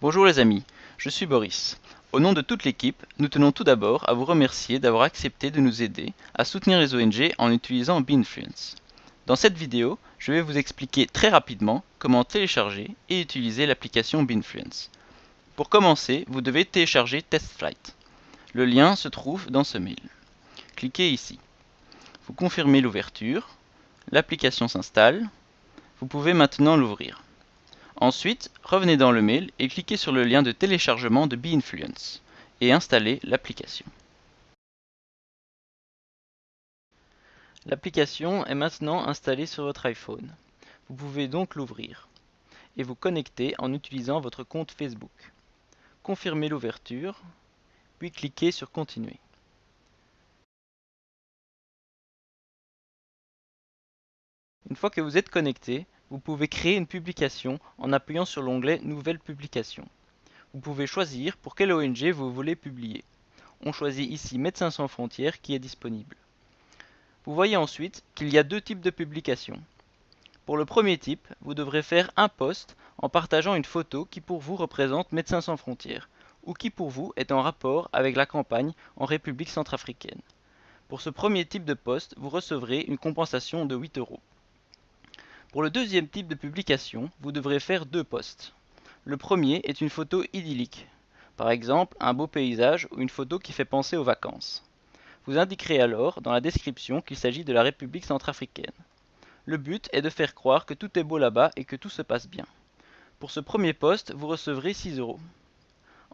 Bonjour les amis, je suis Boris. Au nom de toute l'équipe, nous tenons tout d'abord à vous remercier d'avoir accepté de nous aider à soutenir les ONG en utilisant Beanfluence. Dans cette vidéo, je vais vous expliquer très rapidement comment télécharger et utiliser l'application Beanfluence. Pour commencer, vous devez télécharger TestFlight. Le lien se trouve dans ce mail. Cliquez ici. Vous confirmez l'ouverture, l'application s'installe, vous pouvez maintenant l'ouvrir. Ensuite, revenez dans le mail et cliquez sur le lien de téléchargement de Beanfluence et installez l'application. L'application est maintenant installée sur votre iPhone. Vous pouvez donc l'ouvrir et vous connecter en utilisant votre compte Facebook. Confirmez l'ouverture, puis cliquez sur Continuer. Une fois que vous êtes connecté, vous pouvez créer une publication en appuyant sur l'onglet Nouvelle publication. Vous pouvez choisir pour quelle ONG vous voulez publier. On choisit ici Médecins sans frontières qui est disponible. Vous voyez ensuite qu'il y a deux types de publications. Pour le premier type, vous devrez faire un post en partageant une photo qui pour vous représente Médecins sans frontières ou qui pour vous est en rapport avec la campagne en République centrafricaine. Pour ce premier type de post, vous recevrez une compensation de 8 €. Pour le deuxième type de publication, vous devrez faire deux posts. Le premier est une photo idyllique, par exemple un beau paysage ou une photo qui fait penser aux vacances. Vous indiquerez alors dans la description qu'il s'agit de la République centrafricaine. Le but est de faire croire que tout est beau là-bas et que tout se passe bien. Pour ce premier post, vous recevrez 6 €.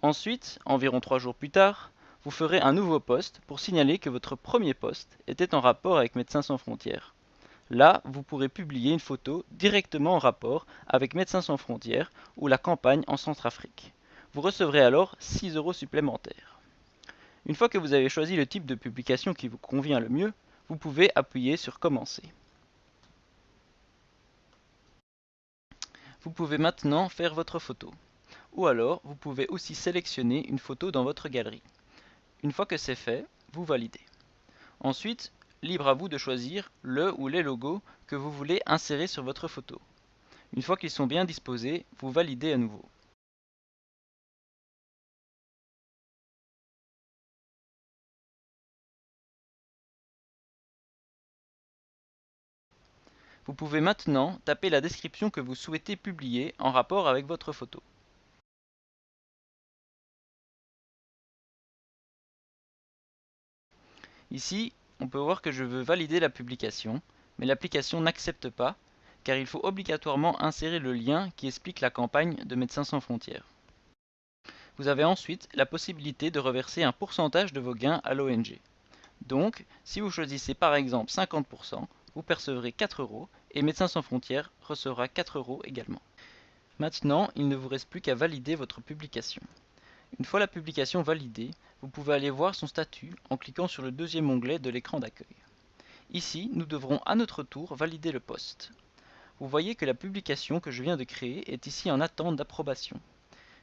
Ensuite, environ 3 jours plus tard, vous ferez un nouveau post pour signaler que votre premier post était en rapport avec Médecins sans frontières. Là, vous pourrez publier une photo directement en rapport avec Médecins sans frontières ou la campagne en Centrafrique. Vous recevrez alors 6 € supplémentaires. Une fois que vous avez choisi le type de publication qui vous convient le mieux, vous pouvez appuyer sur Commencer. Vous pouvez maintenant faire votre photo. Ou alors, vous pouvez aussi sélectionner une photo dans votre galerie. Une fois que c'est fait, vous validez. Ensuite, libre à vous de choisir le ou les logos que vous voulez insérer sur votre photo. Une fois qu'ils sont bien disposés, vous validez à nouveau. Vous pouvez maintenant taper la description que vous souhaitez publier en rapport avec votre photo. Ici, on peut voir que je veux valider la publication, mais l'application n'accepte pas, car il faut obligatoirement insérer le lien qui explique la campagne de Médecins sans frontières. Vous avez ensuite la possibilité de reverser un pourcentage de vos gains à l'ONG. Donc, si vous choisissez par exemple 50%, vous percevrez 4 € et Médecins sans frontières recevra 4 € également. Maintenant, il ne vous reste plus qu'à valider votre publication. Une fois la publication validée, vous pouvez aller voir son statut en cliquant sur le deuxième onglet de l'écran d'accueil. Ici, nous devrons à notre tour valider le post. Vous voyez que la publication que je viens de créer est ici en attente d'approbation.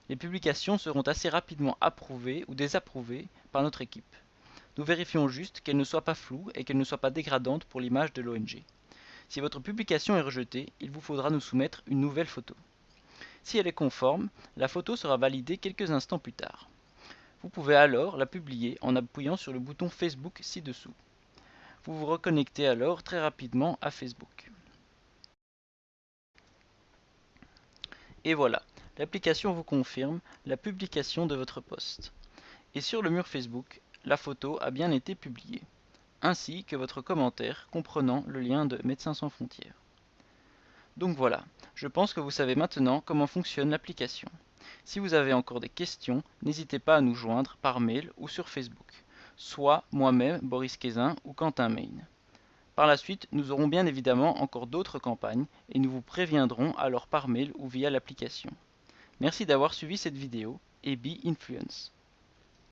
Les publications seront assez rapidement approuvées ou désapprouvées par notre équipe. Nous vérifions juste qu'elles ne soient pas floues et qu'elles ne soient pas dégradantes pour l'image de l'ONG. Si votre publication est rejetée, il vous faudra nous soumettre une nouvelle photo. Si elle est conforme, la photo sera validée quelques instants plus tard. Vous pouvez alors la publier en appuyant sur le bouton Facebook ci-dessous. Vous vous reconnectez alors très rapidement à Facebook. Et voilà, l'application vous confirme la publication de votre post. Et sur le mur Facebook, la photo a bien été publiée, ainsi que votre commentaire comprenant le lien de Médecins sans frontières. Donc voilà, je pense que vous savez maintenant comment fonctionne l'application. Si vous avez encore des questions, n'hésitez pas à nous joindre par mail ou sur Facebook, soit moi-même, Boris Kézin ou Quentin Main. Par la suite, nous aurons bien évidemment encore d'autres campagnes et nous vous préviendrons alors par mail ou via l'application. Merci d'avoir suivi cette vidéo et be influence.